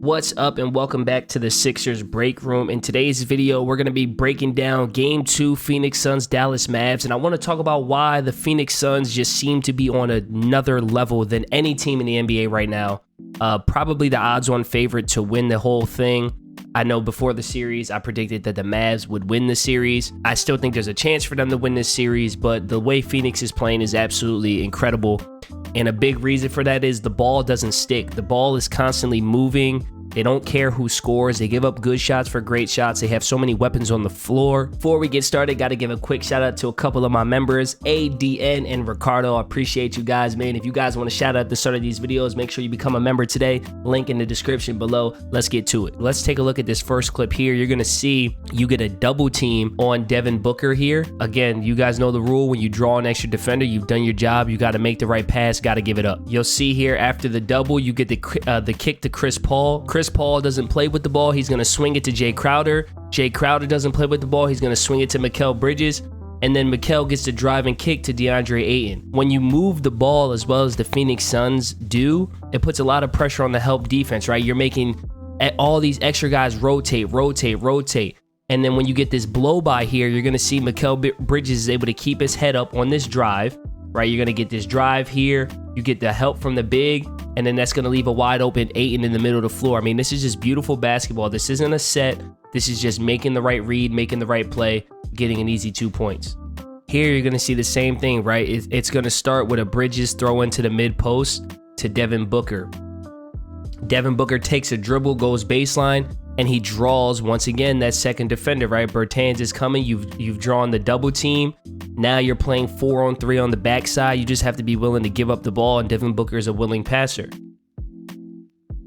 What's up and welcome back to the Sixers Breakroom. In today's video, we're going to be breaking down Game 2 Phoenix Suns Dallas Mavs, and I want to talk about why the Phoenix Suns just seem to be on another level than any team in the NBA right now. Probably the odds-on favorite to win the whole thing. I know before the series, I predicted that the Mavs would win the series. I still think there's a chance for them to win this series, but the way Phoenix is playing is absolutely incredible. And a big reason for that is the ball doesn't stick. The ball is constantly moving. They don't care who scores. They give up good shots for great shots. They have so many weapons on the floor. Before we get started, got to give a quick shout out to a couple of my members, ADN and Ricardo. I appreciate you guys, man. If you guys want to shout out at the start of these videos, make sure you become a member today. Link in the description below. Let's get to it. Let's take a look at this first clip here. You're going to see you get a double team on Devin Booker here. Again, you guys know the rule. When you draw an extra defender, you've done your job. You got to make the right pass. Got to give it up. You'll see here after the double, you get the kick to Chris Paul. Chris Paul doesn't play with the ball. He's going to swing it to Jay Crowder. Jay Crowder doesn't play with the ball. He's going to swing it to Mikal Bridges. And then Mikal gets the drive and kick to DeAndre Ayton. When you move the ball as well as the Phoenix Suns do, it puts a lot of pressure on the help defense, right? You're making all these extra guys rotate. And then when you get this blow by here, you're going to see Mikal Bridges is able to keep his head up on this drive, right? You're going to get this drive here. You get the help from the big, and then that's going to leave a wide open Ayton in the middle of the floor. I mean, this is just beautiful basketball. This isn't a set. This is just making the right read, making the right play, getting an easy 2 points. Here, you're going to see the same thing, right? It's going to start with a Bridges throw into the mid post to Devin Booker. Devin Booker takes a dribble, goes baseline, and he draws, once again, that second defender, right? Bertans is coming. You've drawn the double team. Now you're playing 4-on-3 on the backside. You just have to be willing to give up the ball, and Devin Booker is a willing passer.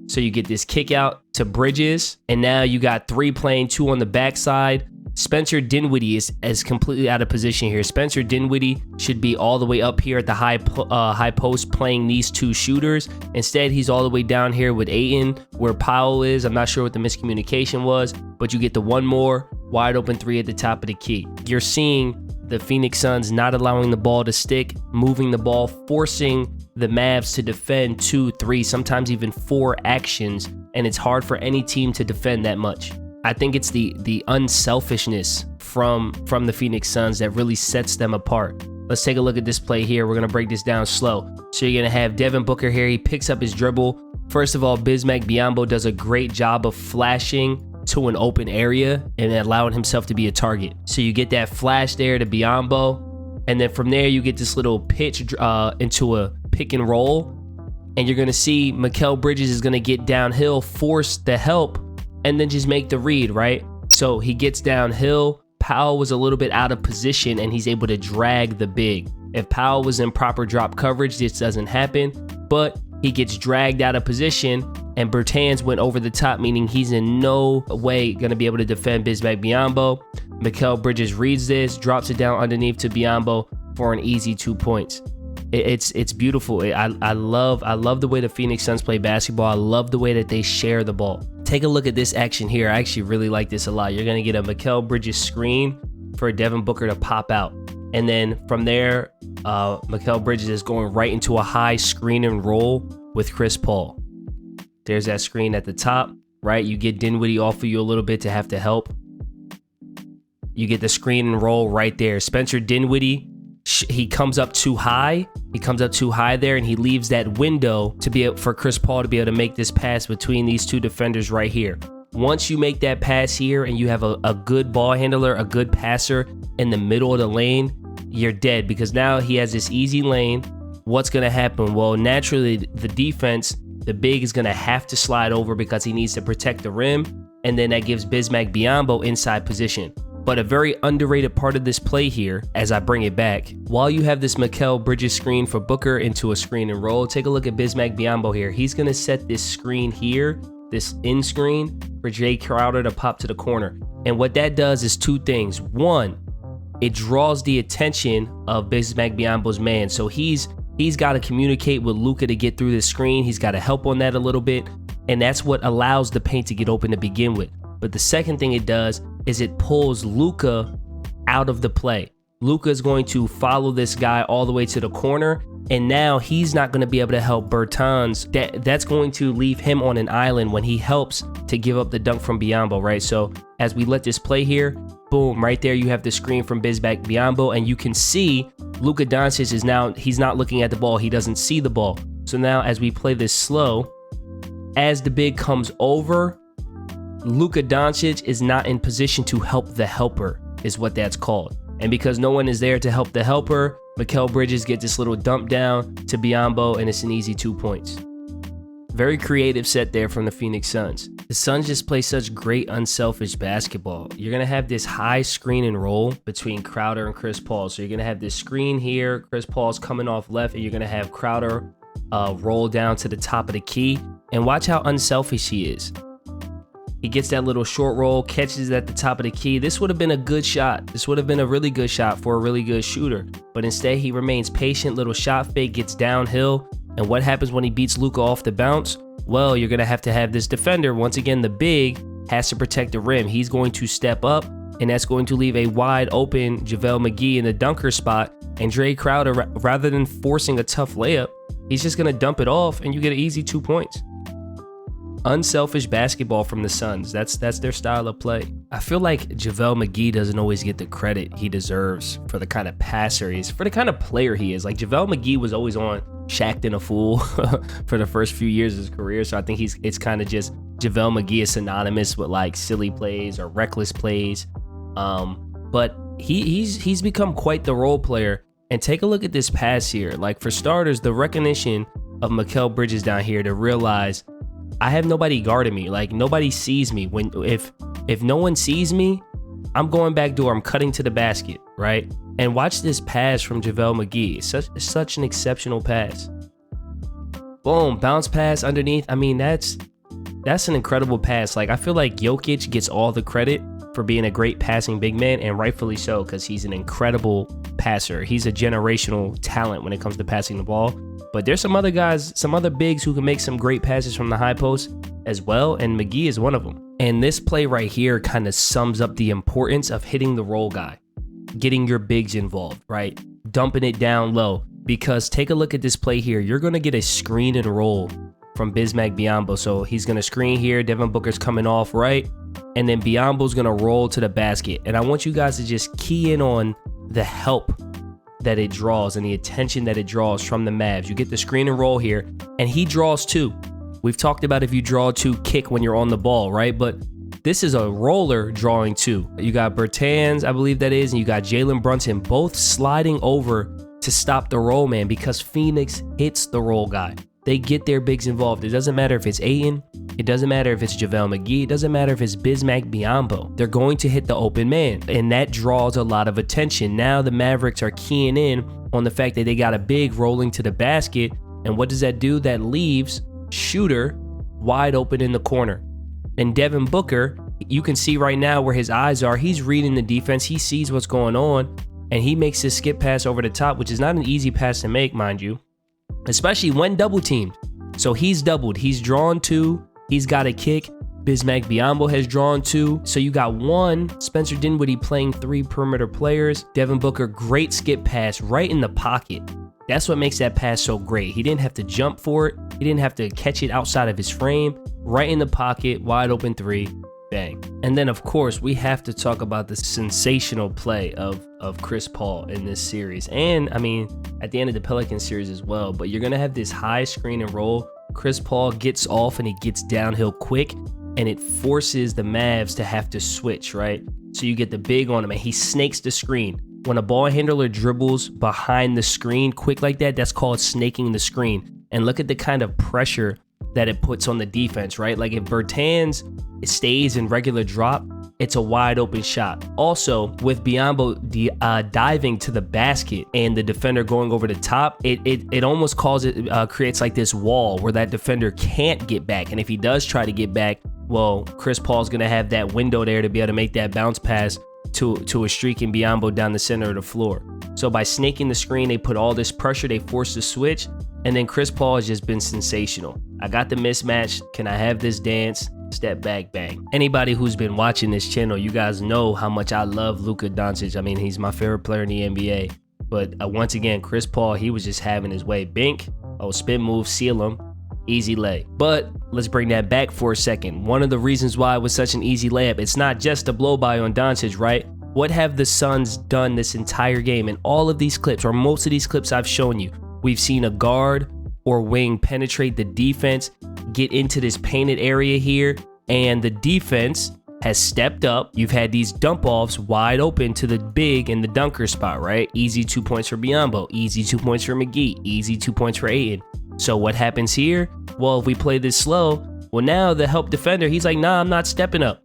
So you get this kick out to Bridges, and now you got 3 playing 2 on the backside. Spencer Dinwiddie is completely out of position here. Spencer Dinwiddie should be all the way up here at the high post playing these 2 shooters. Instead, he's all the way down here with Ayton where Powell is. I'm not sure what the miscommunication was, but you get the one more wide open 3 at the top of the key. You're seeing the Phoenix Suns not allowing the ball to stick, moving the ball, forcing the Mavs to defend 2, 3, sometimes even 4 actions, and it's hard for any team to defend that much. I think it's the unselfishness from the Phoenix Suns that really sets them apart. Let's take a look at this play here. We're going to break this down slow. So you're going to have Devin Booker here. He picks up his dribble. First of all, Bismack Biyombo does a great job of flashing to an open area and allowing himself to be a target. So you get that flash there to Biyombo, and then from there you get this little pitch into a pick and roll, and you're going to see Mikal Bridges is going to get downhill, force the help, and then just make the read, right? So he gets downhill. Powell was a little bit out of position, and he's able to drag the big. If Powell was in proper drop coverage, this doesn't happen, but he gets dragged out of position, and Bertans went over the top, meaning he's in no way going to be able to defend Bismack Biyombo. Mikal Bridges reads this, drops it down underneath to Biyombo for an easy 2 points. It's beautiful. I love the way the Phoenix Suns play basketball. I love the way that they share the ball. Take a look at this action here. I actually really like this a lot. You're going to get a Mikal Bridges screen for Devin Booker to pop out. And then from there, Mikal Bridges is going right into a high screen and roll with Chris Paul. There's that screen at the top, right? You get Dinwiddie off of you a little bit to have to help. You get the screen and roll right there. Spencer Dinwiddie, he comes up too high. He comes up too high there, and he leaves that window to be able, for Chris Paul to be able to make this pass between these 2 defenders right here. Once you make that pass here and you have a good ball handler, a good passer in the middle of the lane, you're dead, because now he has this easy lane. What's going to happen? Well, naturally, the defense, the big is going to have to slide over because he needs to protect the rim, and then that gives Bismack Biyombo inside position. But a very underrated part of this play here, as I bring it back, while you have this Mikal Bridges screen for Booker into a screen and roll, take a look at Bismack Biyombo here. He's going to set this screen here, this in screen, for Jay Crowder to pop to the corner. And what that does is 2 things. One, it draws the attention of Bismack Biyombo's man. So he's got to communicate with Luka to get through this screen. He's got to help on that a little bit. And that's what allows the paint to get open to begin with. But the second thing it does is it pulls Luka out of the play. Luka is going to follow this guy all the way to the corner, And now he's not going to be able to help Bertans. That's going to leave him on an island when he helps to give up the dunk from Biyombo, right? So as we let this play here, boom, right there you have the screen from Bismack Biyombo, and you can see Luka Doncic is now, he's not looking at the ball. He doesn't see the ball. So now as we play this slow, as the big comes over, Luka Doncic is not in position to help the helper, is what that's called. And because no one is there to help the helper, Mikal Bridges gets this little dump down to Biyombo, and it's an easy 2 points. Very creative set there from the Phoenix Suns. The Suns just play such great unselfish basketball. You're going to have this high screen and roll between Crowder and Chris Paul. So you're going to have this screen here. Chris Paul's coming off left, and you're going to have Crowder roll down to the top of the key. And watch how unselfish he is. He gets that little short roll, catches it at the top of the key. This would have been a good shot. This would have been a really good shot for a really good shooter. But instead, he remains patient. Little shot fake, gets downhill. And what happens when he beats Luka off the bounce? Well, you're going to have this defender. Once again, the big has to protect the rim. He's going to step up, and that's going to leave a wide open JaVale McGee in the dunker spot. And Dre Crowder, rather than forcing a tough layup, he's just going to dump it off, and you get an easy 2 points. Unselfish basketball from the Suns. That's their style of play. I feel like JaVale McGee doesn't always get the credit he deserves for the kind of passer he is, for the kind of player he is. Like, JaVale McGee was always on Shaq'd and a Fool for the first few years of his career. So I think it's kind of just JaVale McGee is synonymous with like silly plays or reckless plays. But he's become quite the role player. And take a look at this pass here. Like, for starters, the recognition of Mikal Bridges down here to realize I have nobody guarding me. Like, nobody sees me. If no one sees me, I'm going back door. I'm cutting to the basket, right? And watch this pass from JaVale McGee. It's such an exceptional pass. Boom, bounce pass underneath. I mean, that's an incredible pass. Like, I feel like Jokic gets all the credit for being a great passing big man, and rightfully so, because he's an incredible passer. He's a generational talent when it comes to passing the ball. But there's some other guys, some other bigs who can make some great passes from the high post as well, and McGee is one of them. And this play right here kind of sums up the importance of hitting the roll guy, getting your bigs involved, right? Dumping it down low, because take a look at this play here. You're going to get a screen and roll from Bismack Biyombo. So he's going to screen here. Devin Booker's coming off right, and then Biyombo's going to roll to the basket. And I want you guys to just key in on the help that it draws and the attention that it draws from the Mavs. You get the screen and roll here, and he draws two. We've talked about if you draw two, kick when you're on the ball, right? But this is a roller drawing two. You got Bertans, I believe that is, and you got Jalen Brunson both sliding over to stop the roll man, because Phoenix hits the roll guy. They get their bigs involved. It doesn't matter if it's Ayton. It doesn't matter if it's JaVale McGee. It doesn't matter if it's Bismack Biyombo. They're going to hit the open man, and that draws a lot of attention. Now the Mavericks are keying in on the fact that they got a big rolling to the basket, and what does that do? That leaves shooter wide open in the corner. And Devin Booker, you can see right now where his eyes are. He's reading the defense. He sees what's going on, and he makes this skip pass over the top, which is not an easy pass to make, mind you, especially when double teamed. So he's doubled. He's drawn two. He's got a kick. Bismack Biyombo has drawn two. So you got one. Spencer Dinwiddie playing three perimeter players. Devin Booker, great skip pass right in the pocket. That's what makes that pass so great. He didn't have to jump for it. He didn't have to catch it outside of his frame. Right in the pocket, wide open three, bang. And then, of course, we have to talk about the sensational play of Chris Paul in this series. And, I mean, at the end of the Pelicans series as well. But you're going to have this high screen and roll. Chris Paul gets off and he gets downhill quick, and it forces the Mavs to have to switch, right? So you get the big on him, and he snakes the screen. When a ball handler dribbles behind the screen quick like that, that's called snaking the screen. And look at the kind of pressure that it puts on the defense, right? Like if Bertans stays in regular drop, it's a wide open shot. Also, with Biyombo diving to the basket and the defender going over the top, it almost creates like this wall where that defender can't get back. And if he does try to get back, well, Chris Paul's gonna have that window there to be able to make that bounce pass to a streaking Biyombo down the center of the floor. So by snaking the screen, they put all this pressure, they force the switch, and then Chris Paul has just been sensational. I got the mismatch. Can I have this dance? Step back, bang. Anybody who's been watching this channel, you guys know how much I love Luka Doncic. I mean, he's my favorite player in the NBA. But once again, Chris Paul, he was just having his way. Bink, spin move, seal him, easy lay. But let's bring that back for a second. One of the reasons why it was such an easy layup, it's not just a blow by on Doncic, right? What have the Suns done this entire game? In all of these clips, or most of these clips I've shown you, we've seen a guard or wing penetrate the defense, get into this painted area here, and the defense has stepped up. You've had these dump offs wide open to the big in the dunker spot, right? Easy 2 points for Biyombo, easy 2 points for McGee, easy 2 points for Ayton. So what happens here? Well, if we play this slow, well, now the help defender, he's like, nah, I'm not stepping up.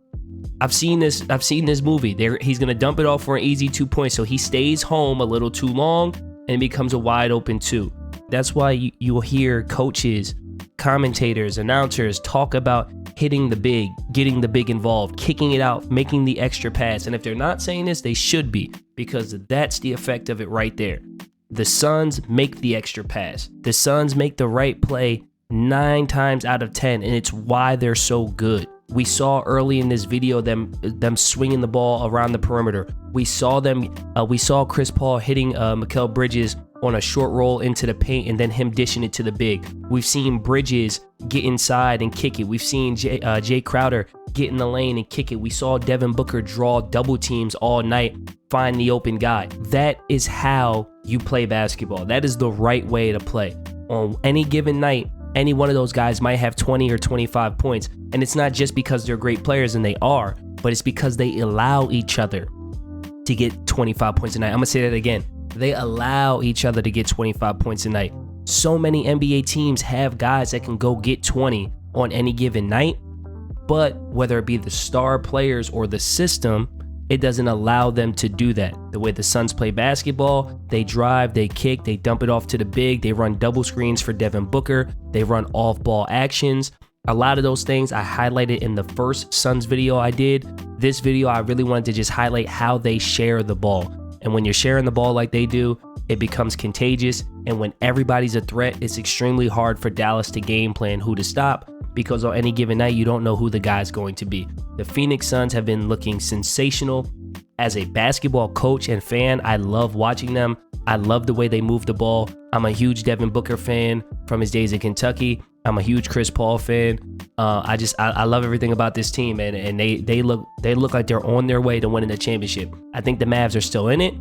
I've seen this movie. He's gonna dump it off for an easy 2 points. So he stays home a little too long and it becomes a wide open 2. That's why you'll hear coaches, commentators, announcers talk about hitting the big, getting the big involved, kicking it out, making the extra pass. And if they're not saying this, they should be, because that's the effect of it right there. The Suns make the extra pass. The Suns make the right play 9 times out of 10, and it's why they're so good. We saw early in this video them swinging the ball around the perimeter. We saw Chris Paul hitting Mikal Bridges on a short roll into the paint and then him dishing it to the big. We've seen Bridges get inside and kick it. We've seen Jay Crowder get in the lane and kick it. We saw Devin Booker draw double teams all night, find the open guy. That is how you play basketball. That is the right way to play. On any given night, any one of those guys might have 20 or 25 points. And it's not just because they're great players, and they are, but it's because they allow each other to get 25 points a night. I'm gonna say that again. They allow each other to get 25 points a night. So many NBA teams have guys that can go get 20 on any given night, but whether it be the star players or the system, it doesn't allow them to do that. The way the Suns play basketball, they drive, they kick, they dump it off to the big, they run double screens for Devin Booker, they run off-ball actions. A lot of those things I highlighted in the first Suns video I did. This video, I really wanted to just highlight how they share the ball. And when you're sharing the ball like they do, it becomes contagious. And when everybody's a threat, it's extremely hard for Dallas to game plan who to stop, because on any given night, you don't know who the guy's going to be. The Phoenix Suns have been looking sensational. As a basketball coach and fan, I love watching them. I love the way they move the ball. I'm a huge Devin Booker fan from his days in Kentucky. I'm a huge Chris Paul fan. I love everything about this team, and they look like they're on their way to winning the championship. I think the Mavs are still in it.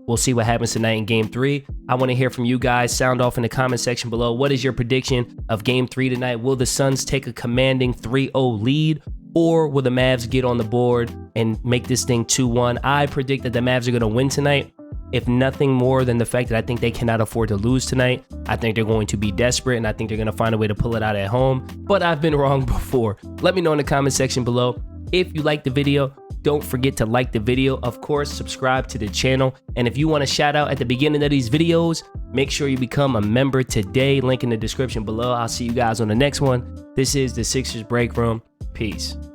We'll see what happens tonight in Game 3. I want to hear from you guys. Sound off in the comment section below. What is your prediction of Game 3 tonight? Will the Suns take a commanding 3-0 lead, or will the Mavs get on the board and make this thing 2-1? I predict that the Mavs are going to win tonight, if nothing more than the fact that I think they cannot afford to lose tonight. I think they're going to be desperate, and I think they're going to find a way to pull it out at home. But I've been wrong before. Let me know in the comment section below. If you liked the video, don't forget to like the video. Of course, subscribe to the channel. And if you want a shout out at the beginning of these videos, make sure you become a member today. Link in the description below. I'll see you guys on the next one. This is the Sixers Break Room. Peace.